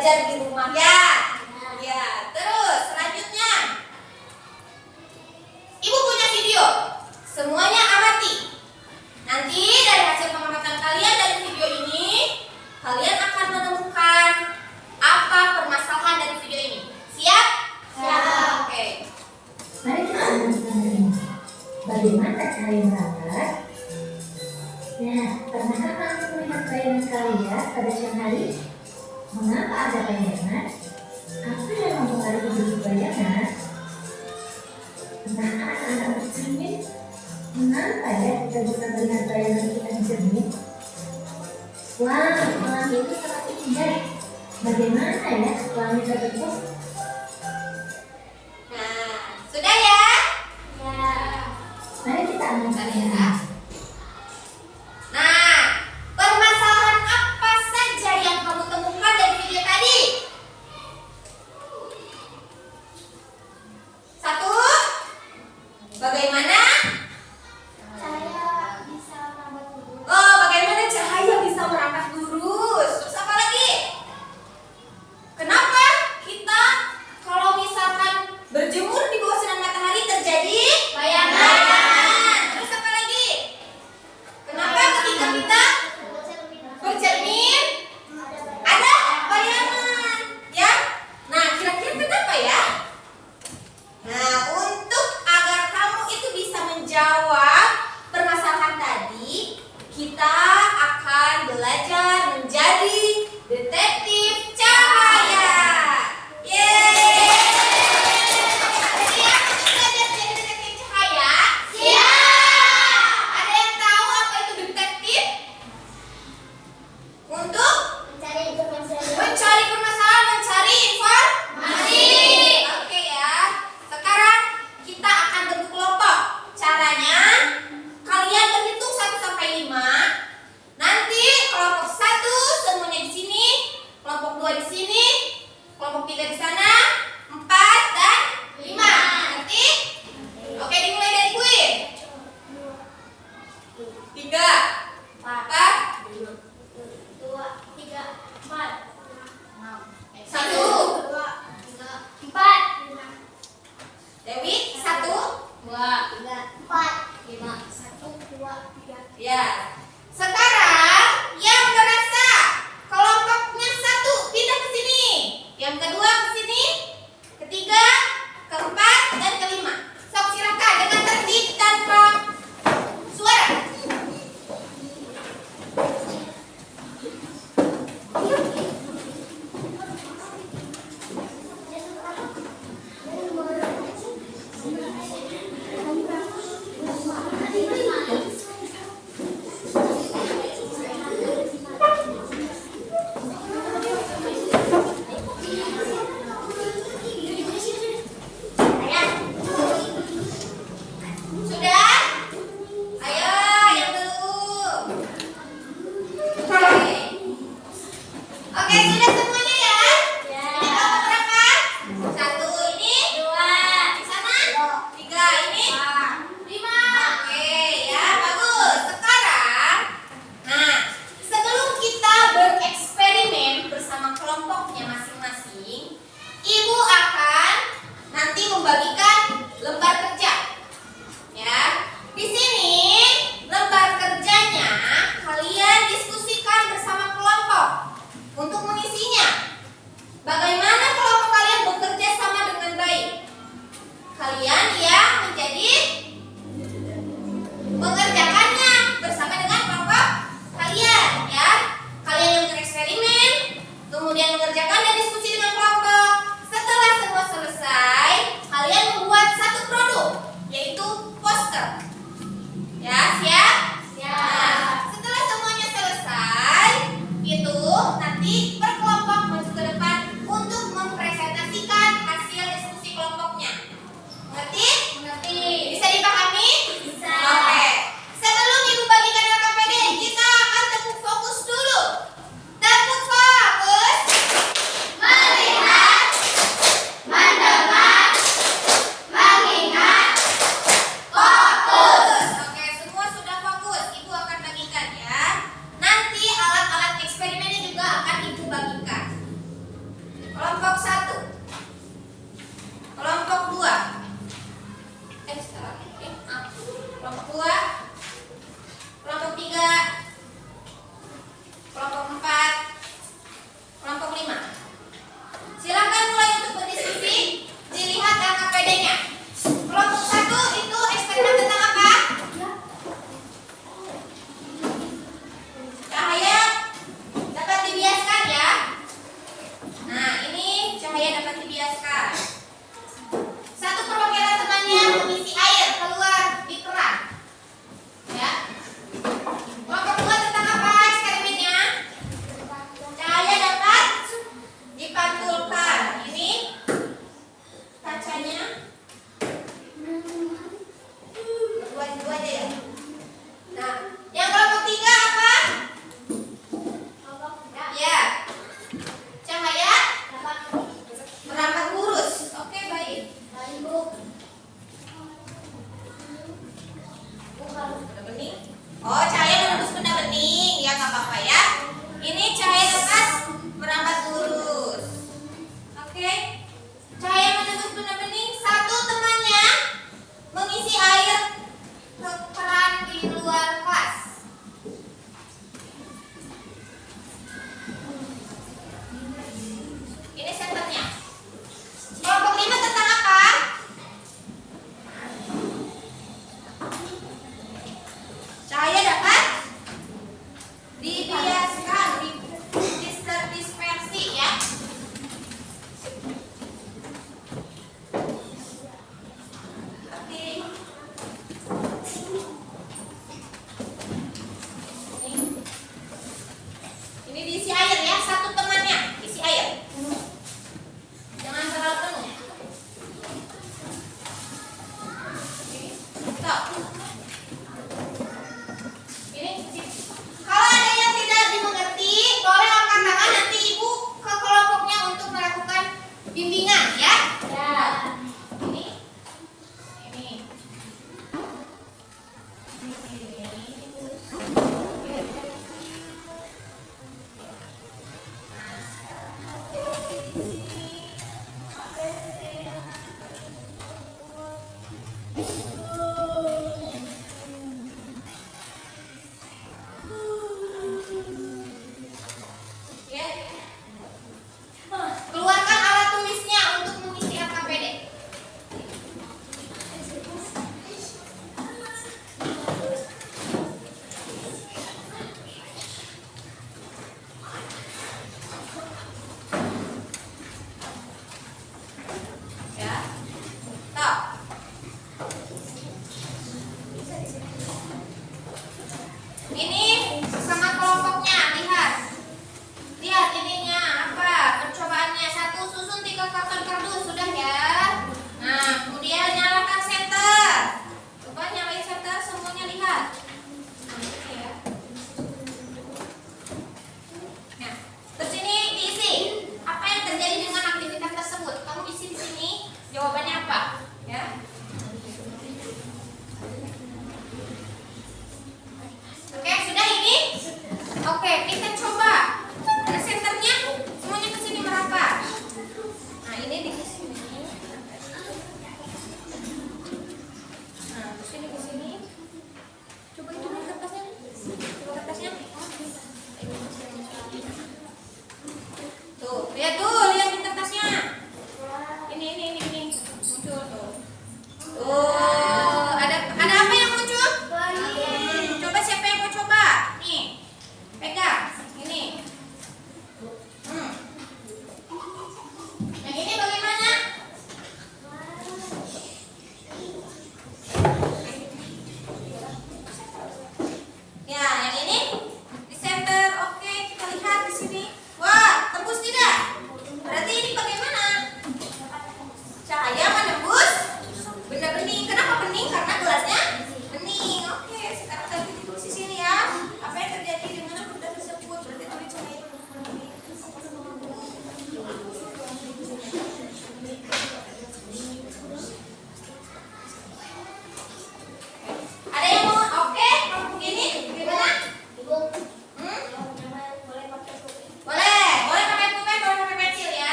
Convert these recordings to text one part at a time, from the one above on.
belajar di rumah ya. Ya, terus selanjutnya. Ibu punya video. Semuanya amati. Nanti dari hasil pengamatan kalian dari video ini, kalian akan menemukan apa permasalahan dari video ini. Siap? Siap. Oke. Mari kita amati bagaimana cahaya merangkak. Nah, pernahkah kamu melihat bayangan kalian pada siang hari? Mengapa ada bayangan? Apa yang mempengaruhi bentuk bayangan? Pernahkah anak-anak bercermin? Mengapa ya kita bisa melihat bayangan kita di cermin? Wah, pelangi itu sangat indah. Bagaimana ya pelangi terbentuk? Nah, sudah ya? Ya. Mari kita amati ya. Nah, permasalahan apa saja yang kamu temukan dari video tadi? Satu, bagaimana? Cahaya bisa merambat lurus. Oh, bagaimana cahaya bisa merangkak lurus? Terus apa lagi? Kenapa kita kalau misalkan berjemur di bawah sinar matahari terjadi bayangan? Terus apa lagi? Kenapa ketika kita bercermin ada bayangan? Ya? Nah, kira-kira kenapa ya? Nah, untuk agar kamu itu bisa menjawab permasalahan tadi, kita akan belajar menjadi detektif cahaya. Yeay! Siap belajar menjadi detektif cahaya? Siap! Ada yang tahu apa itu detektif? Untuk mencari permasalahan, mencari informasi. Oke ya. Sekarang kita akan bentuk kelompok. Caranya kalian berhitung 1 sampai 5. Nanti kelompok 1 semuanya di sini, kelompok 2 di sini, kelompok 3 di sana, 4 dan 5. Nanti oke, dimulai dari gue. 3 4 1. Dewi 1 Ya. Sekarang yang merasa kelompoknya 1 pindah ke sini. Yang kedua ke sini. Ketiga, keempat, dan kelima. Sok silakan dengan tertib tanpa suara. Sudah? Ayo, yang belum. Oke, sudah semuanya ya? Ini kelompok berapa? 1 ini, 2 di sana, 3 ini, 5. Oke, ya bagus. Sekarang, nah, sebelum kita bereksperimen bersama kelompoknya masing-masing, Ibu akan nanti membagikan lembar kerja. Ya, di sini lembar kerjanya kalian diskusikan bersama kelompok untuk mengisinya.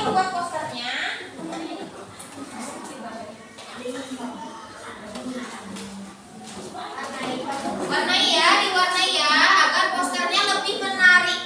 membuat posternya. Warnai ya, diwarnai ya, agar posternya lebih menarik.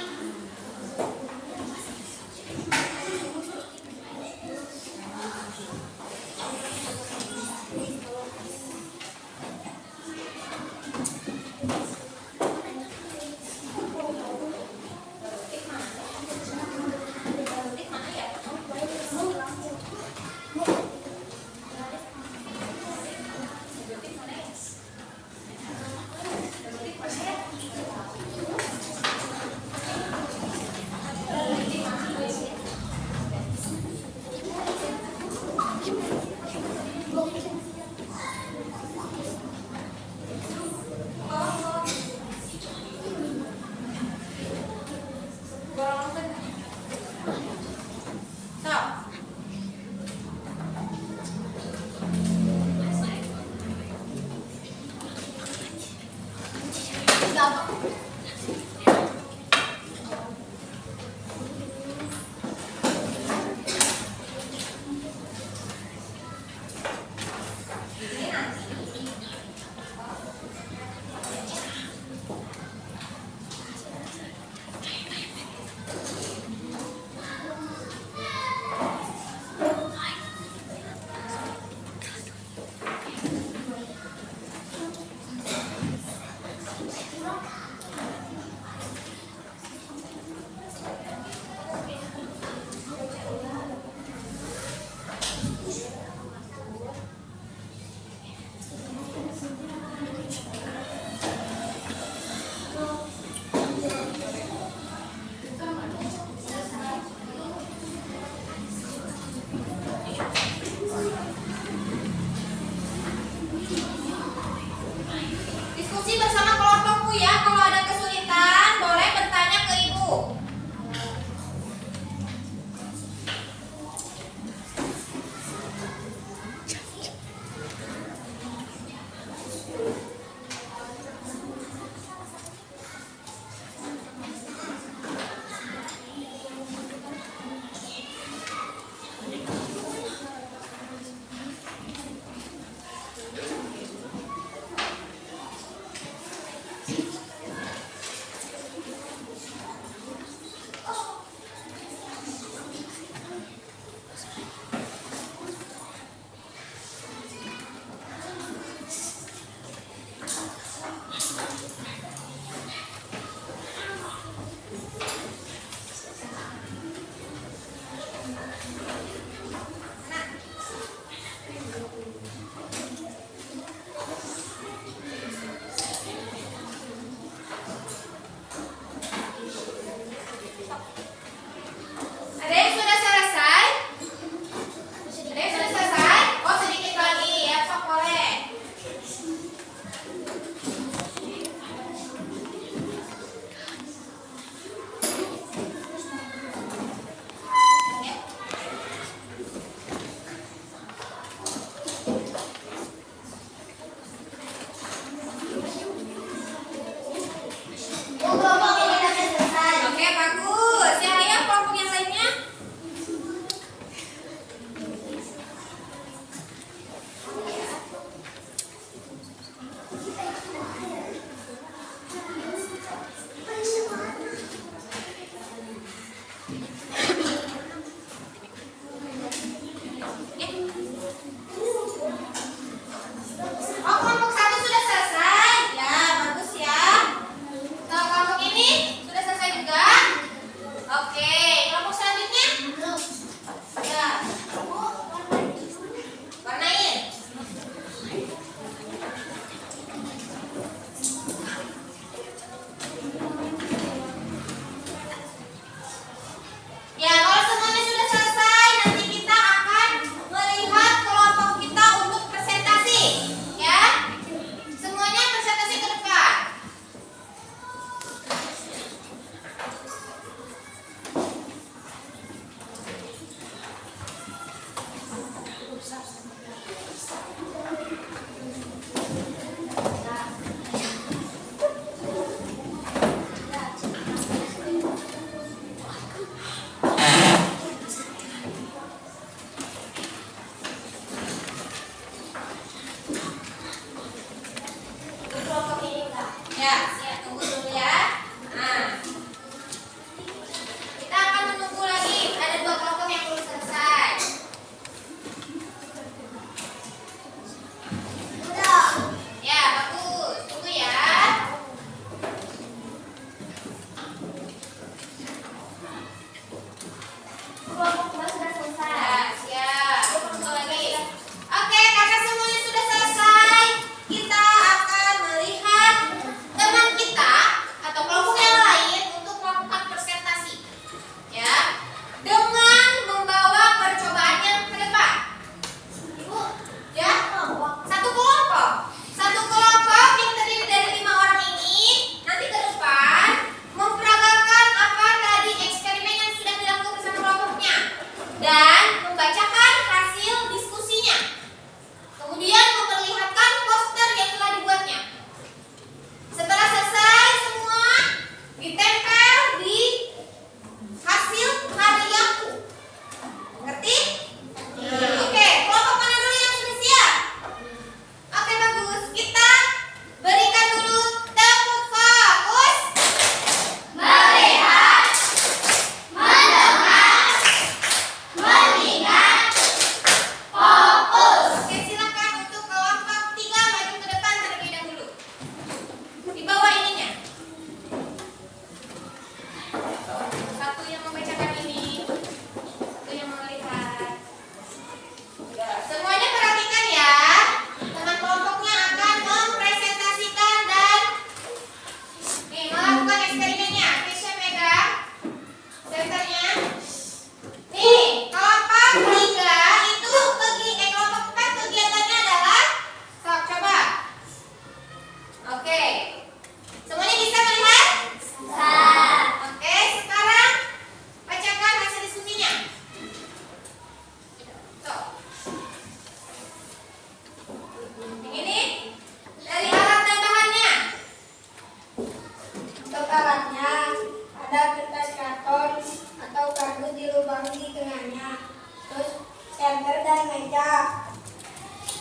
ember dan meja.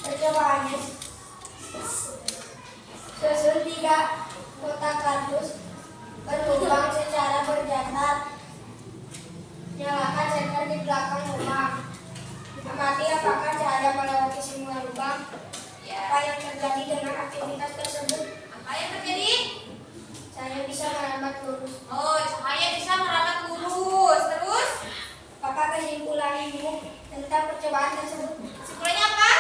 Percobaannya susun 3 kotak kardus berlubang secara berjantar. Nyalakan senter di belakang lubang. Amati apakah cahaya melewati semua lubang. Apa yang terjadi dengan aktivitas tersebut? Apa yang terjadi? Cahaya bisa merambat lurus. Oh, cahaya bisa merambat lurus. Terus? Apakah kesimpulanmu tentang percobaan tersebut? Kesimpulannya apa?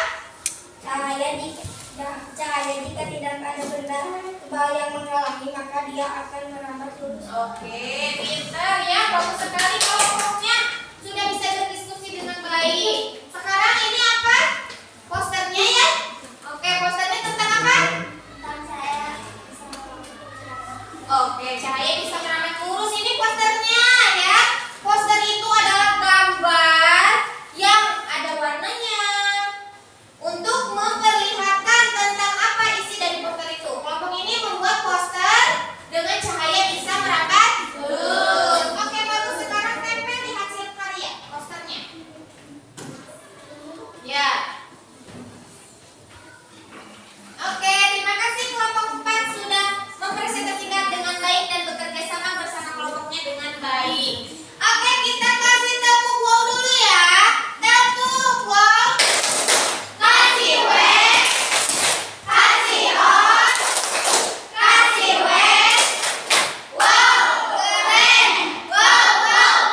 Cahaya jika tidak ada benda tebal yang menghalangi, maka dia akan merambat lurus. Oke, pintar ya. Bagus sekali kelompoknya. Sudah bisa berdiskusi dengan baik. Sekarang ini apa? Posternya ya? Oke, posternya tentang apa? Tentang cahaya bisa merambat lurus. Oke, cahaya bisa merambat lurus. Ini posternya ya. Poster itu adalah gambar yang ada warnanya untuk memperlihatkan tentang apa isi dari poster itu. Kelompok ini membuat poster dengan cahaya bisa merambat lurus. Oke, bagus. Sekarang tempel di hasil karya posternya. Ya. Oke, terima kasih kelompok 4 sudah mempresentasikan dengan baik dan bekerja sama bersama kelompoknya dengan baik. Oke, kita kasih tepuk wow dulu ya. Tepuk wow. Kasih W. Kasih O. Kasih W. Wow, keren. Wow,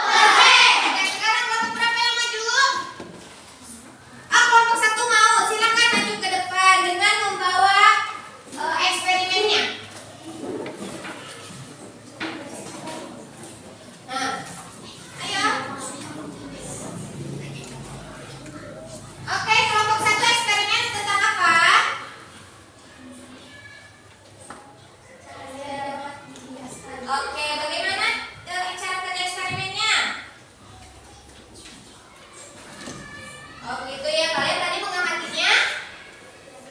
keren. Oke, sekarang kelompok berapa yang maju? Kelompok 1 mau. Silakan maju ke depan dengan membawa eksperimennya. Nah, ayo. Oke, kelompok 1 eksperimen tentang apa? Oke, bagaimana cara kerja eksperimennya? Oh gitu ya, kalian tadi mengamatinya?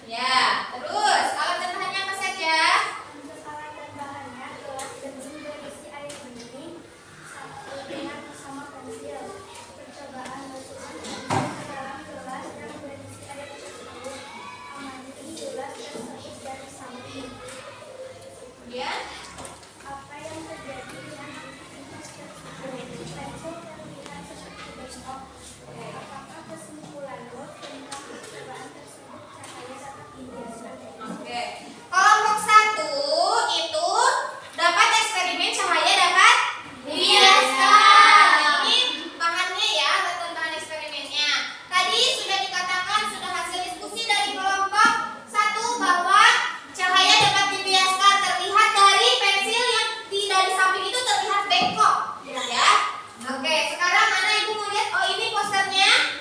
Ya, terus alat dan bahannya apa saja? Untuk alat dan bahannya, gelas benzin berisi air bening, satu dengan bersama pensil. Percobaan masukkan pensil ke dalam gelas yang berisi air tersebut. Amati gelas tersebut dari samping. Kemudian, Apa yang terjadi dengan aktivitas tersebut? Pensil terlihat seperti besok. Apakah kesimpulanmu tentang percobaan tersebut? Cahaya dapat dibiaskan. oke. Kelompok 1 itu dapat eksperimen cahaya dapat dibiaskan. Ini bahannya ya, alat dan bahan eksperimennya. Tadi sudah dikatakan, sudah hasil diskusi dari kelompok 1 bahwa cahaya dapat dibiaskan. Terlihat dari pensil yang dari samping itu terlihat bengkok, ya. Oke, sekarang mana ibu mau lihat? Oh, ini posternya.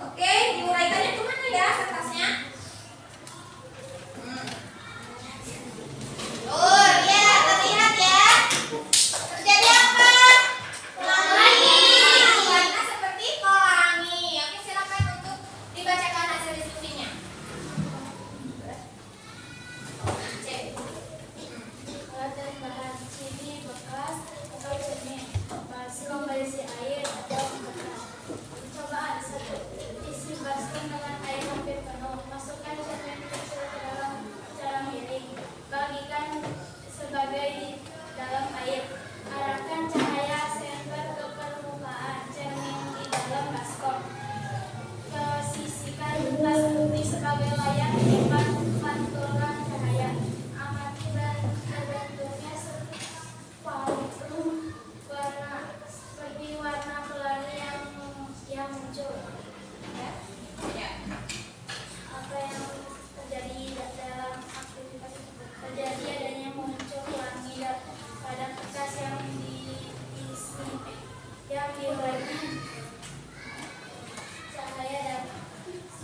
Oke, diuraikannya kemana ya kertasnya? Oh, ya, terlihat ya. Terjadi apa? Pelangi. Warna seperti pelangi. Oke, silakan untuk dibacakan hasil diskusinya. Cek. Alat dan bahan sini bekas atau cermin, baskom berisi air atau bekas. Percobaan 1. Isi baskom dengan air hampir penuh. Masukkan cermin kecil ke dalam jarum miring. Bagikan sebagai di dalam air. Arahkan cahaya senter ke permukaan cermin di dalam baskom. Posisikan gelas putih sebagai layar tempat pantulan cahaya. Amati terbentuknya spektrum warna seperti warna pelangi yang muncul. Ya. Ya. Apa yang terjadi dalam aktivitas tersebut? Terjadi adanya muncul pelangi pada kertas yang diisi yang diuraikan cahaya dan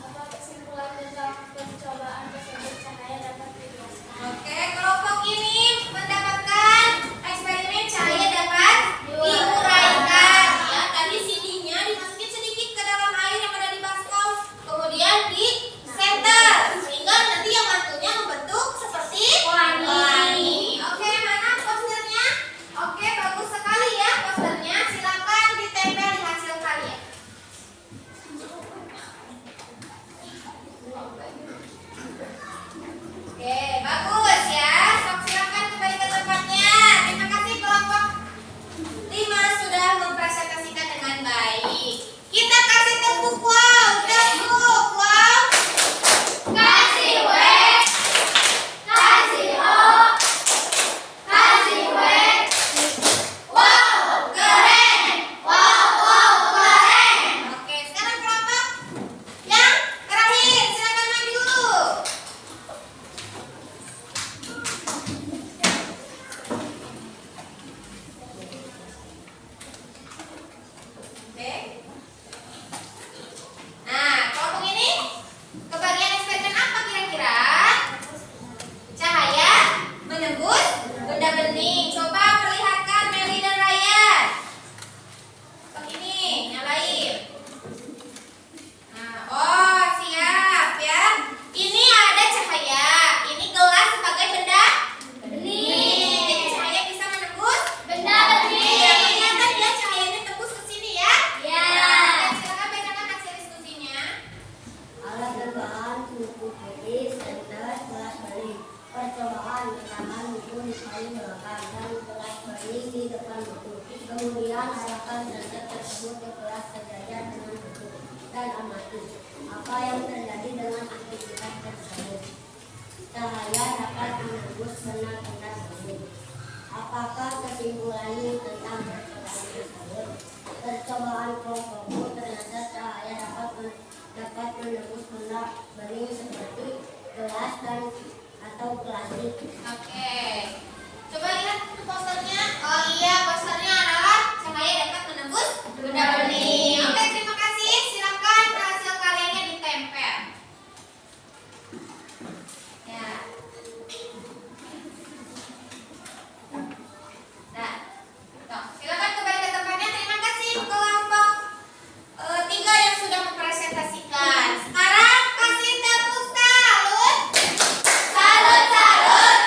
apa kesimpulan tentang percobaan tersebut. Cahaya dapat dijelaskan. Oke, kelompok ini mendapatkan eksperimen cahaya dapat diuraikan. Ya, tadi CD-nya dimasukin sedikit ke dalam air yang ada di baskom, kemudian di center, sehingga nanti yang mantunya membentuk seperti pelangi. Oke, mana posternya? Oke, bagus sekali ya posternya. Silakan ditempel di hasil karya. Oke, bagus ya. Sok silakan kembali ke tempatnya. Terima kasih kelompok 5 sudah mempresentasikan dengan baik. Kita kasih tepuk wow, tepuk wow. Kasih W, kasih O, kasih W. Wow, keren. Wow, keren. Oke, sekarang kelompok yang terakhir, silakan maju. Oke. Nah, kelompok ini kebagian eksperimen apa kira-kira? Cahaya menembus benda bening. Coba perlihatkan Meli dan Ryan. Kelompok ini nyalain. Nah, oh siap ya. Ini ada cahaya. Ini gelas sebagai benda bening. Jadi cahaya bisa menembus benda bening. Ya, kelihatan ya cahayanya tembus ke sini ya. Ya. Oke, silakan bacakan hasil diskusinya. Alat dan bahan buku putih, senter, gelas bening. Percobaan pertama buku di paling belakang dan gelas bening di depan buku. Kemudian arahkan senter tersebut ke gelas sejajar dengan buku dan amati apa yang terjadi dengan aktivitas tersebut. Cahaya dapat menembus benda-benda bening. Apakah kesimpulannya tentang percobaan tersebut? Percobaan kelompokku ternyata cahaya dapat menembus benda bening seperti gelas dan atau plastik. Oke. Coba lihat posternya. Oh iya, posternya adalah cahaya dapat menembus benda bening. Oke, terima kasih. Silakan hasil karyanya ditempel. Ya. Nah, tuh, silakan kembali ke tempatnya. Terima kasih kelompok 3 yang sudah mempresentasikan. Sekarang kasih tepuk salut. Salut, salut.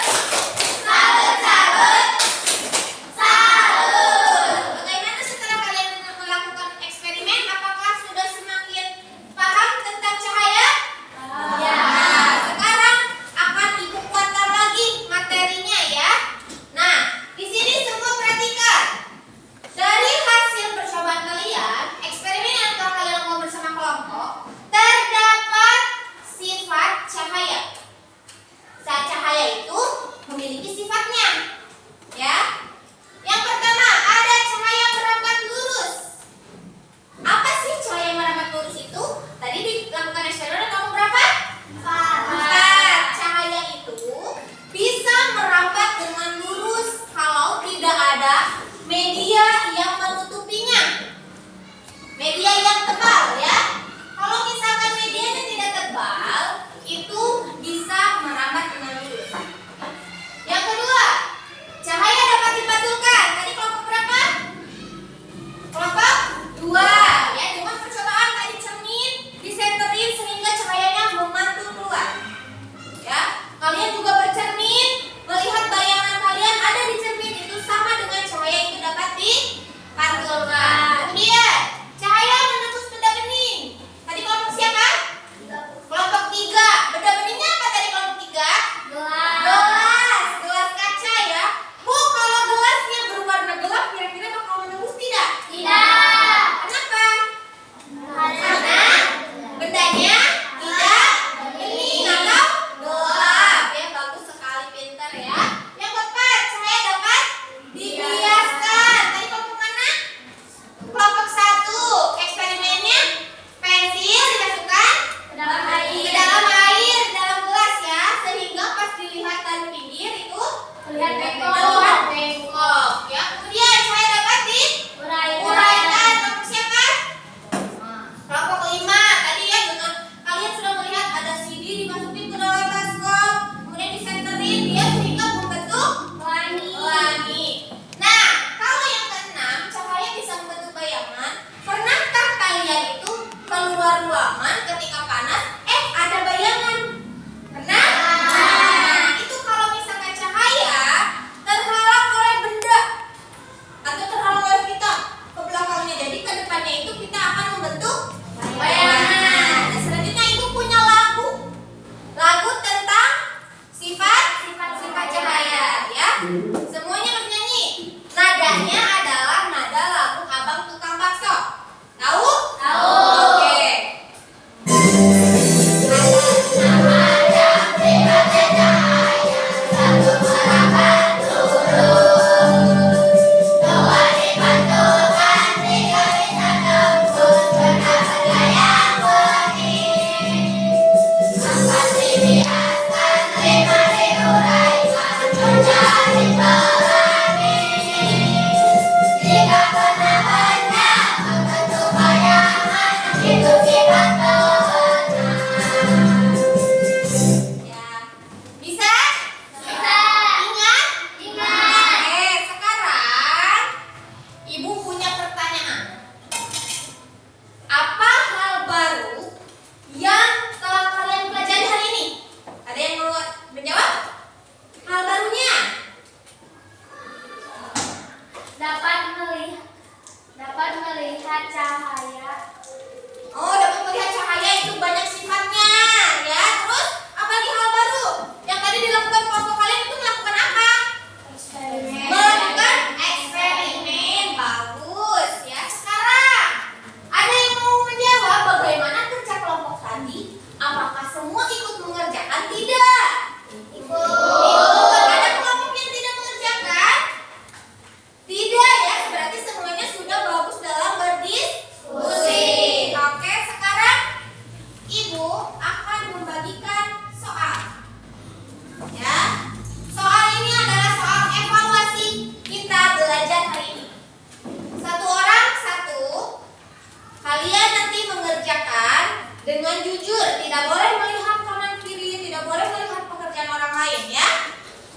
dengan jujur, tidak boleh melihat kanan kiri, tidak boleh melihat pekerjaan orang lain ya.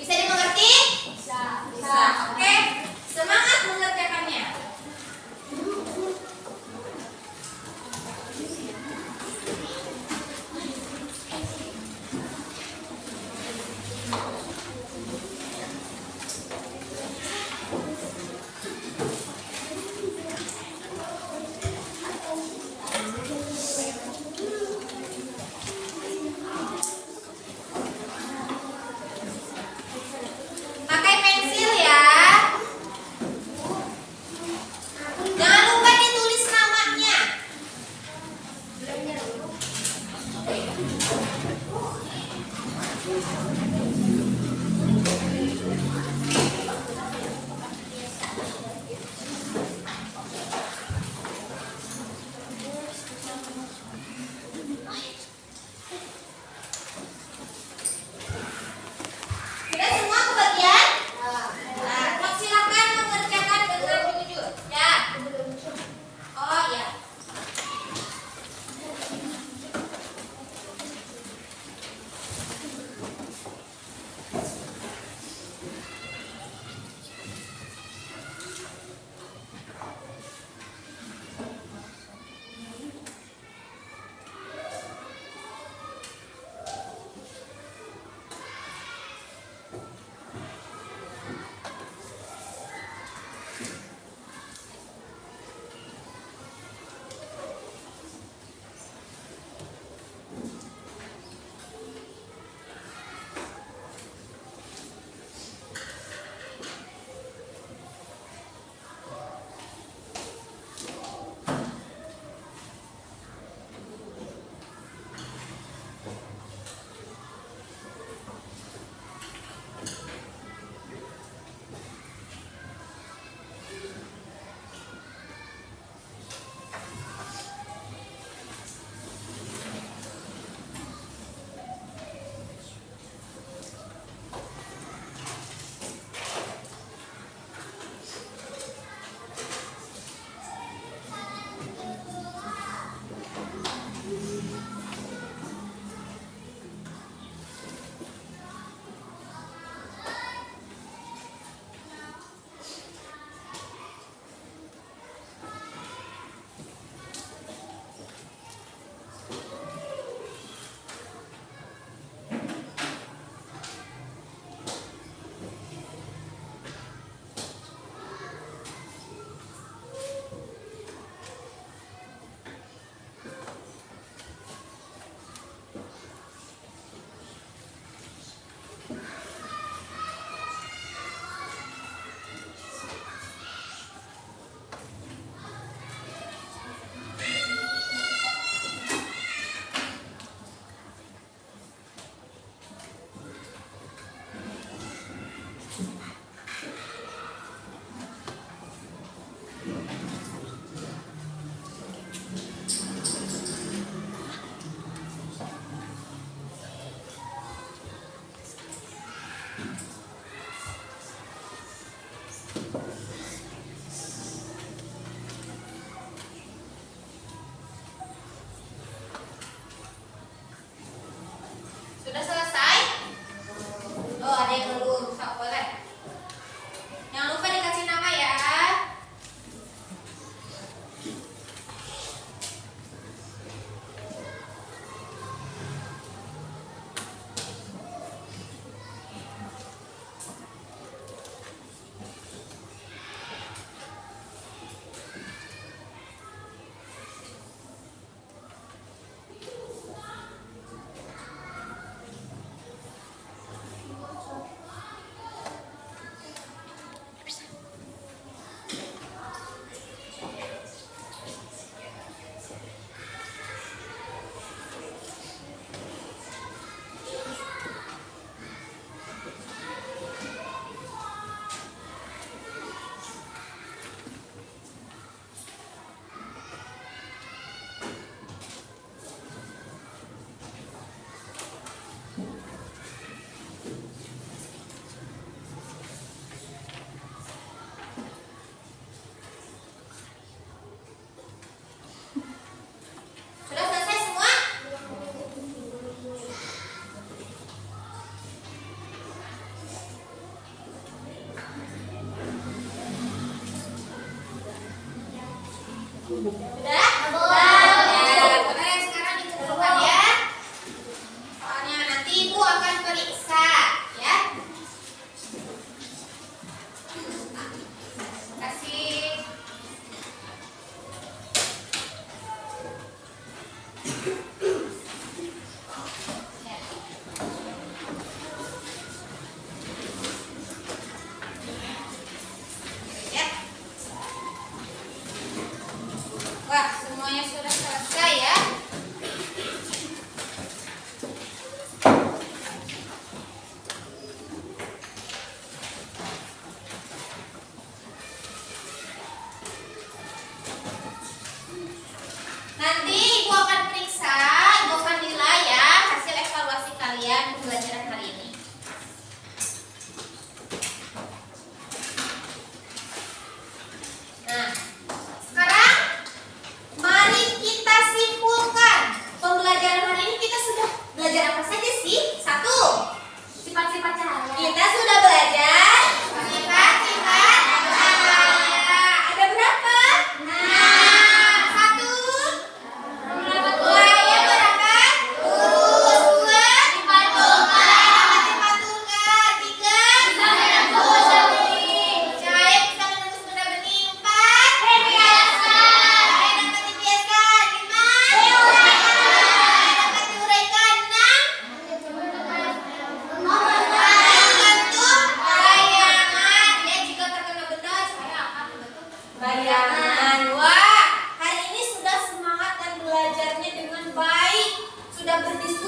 Bisa dimengerti? Bisa. Oke. Semangat mengerjakannya. Pakai pensil ya. Jangan lupa ditulis namanya. Sudah semua kebagian? Nah, silakan mengerjakan dengan jujur. Ya. Oh ya.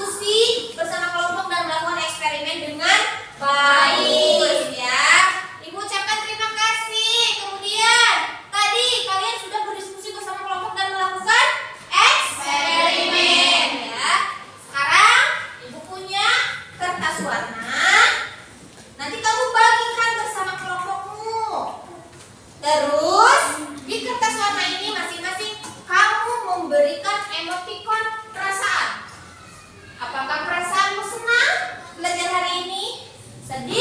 berdiskusi bersama kelompok dan melakukan eksperimen dengan baik ya. Ibu ucapkan terima kasih. Kemudian tadi kalian sudah berdiskusi bersama kelompok dan melakukan eksperimen ya. Sekarang ibu punya kertas warna. Nanti kamu bagikan bersama kelompokmu. Terus di kertas warna ini masing-masing kamu memberikan emotikon perasaan. Apakah perasaanmu senang belajar hari ini? Sedih?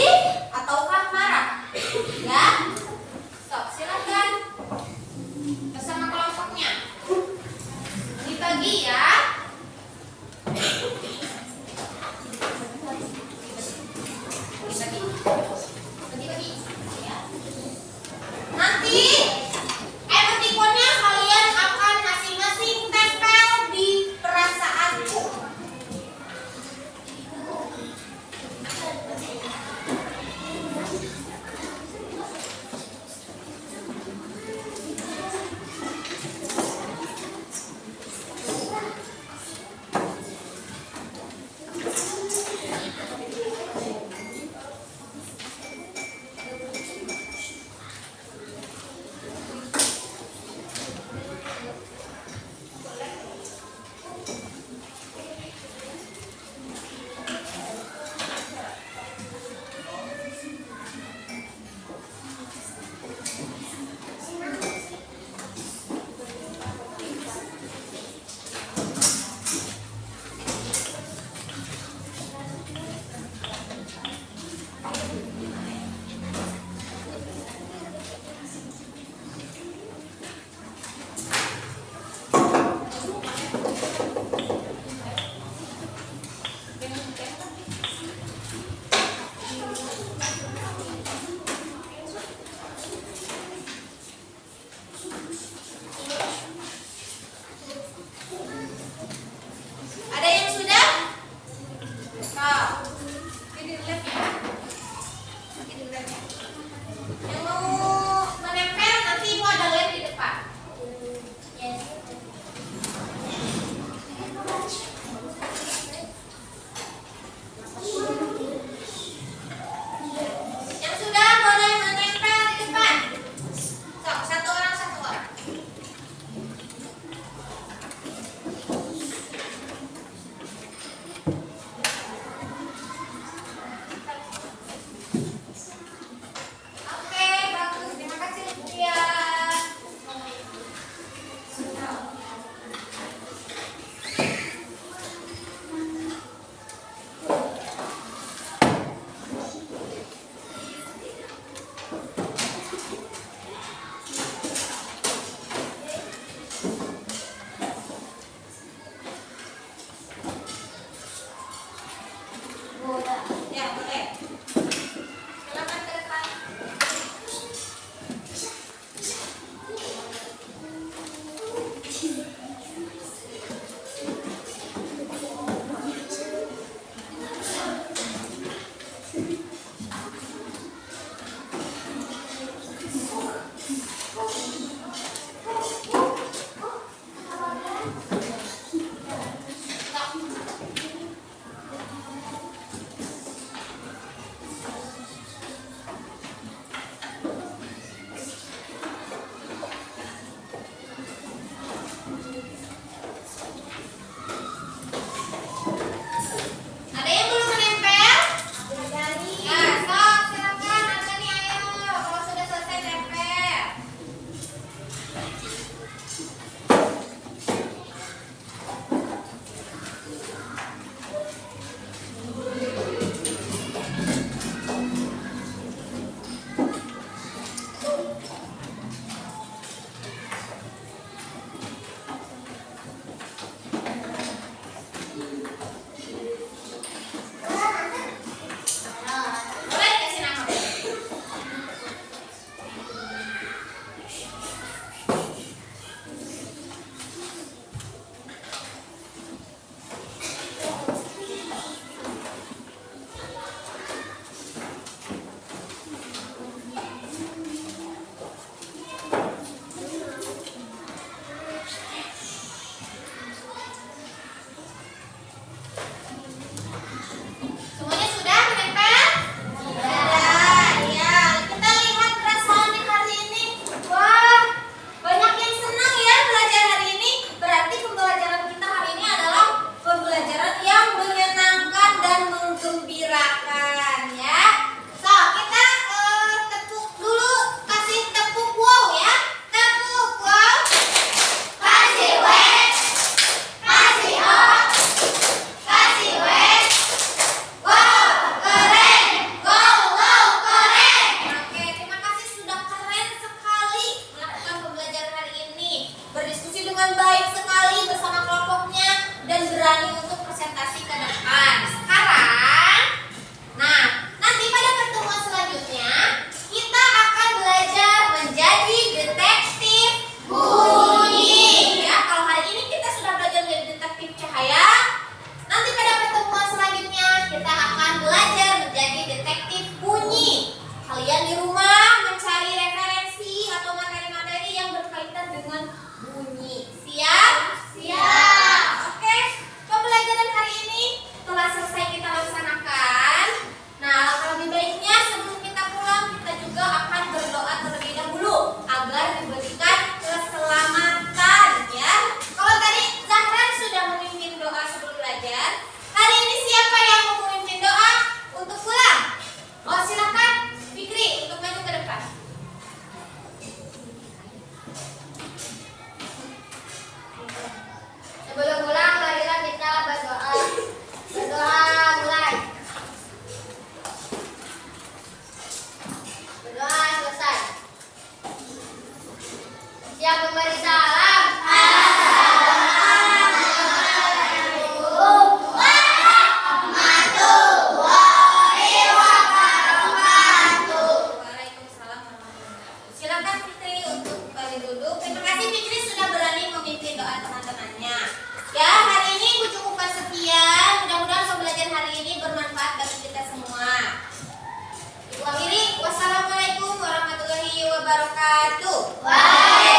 wabarakatuh.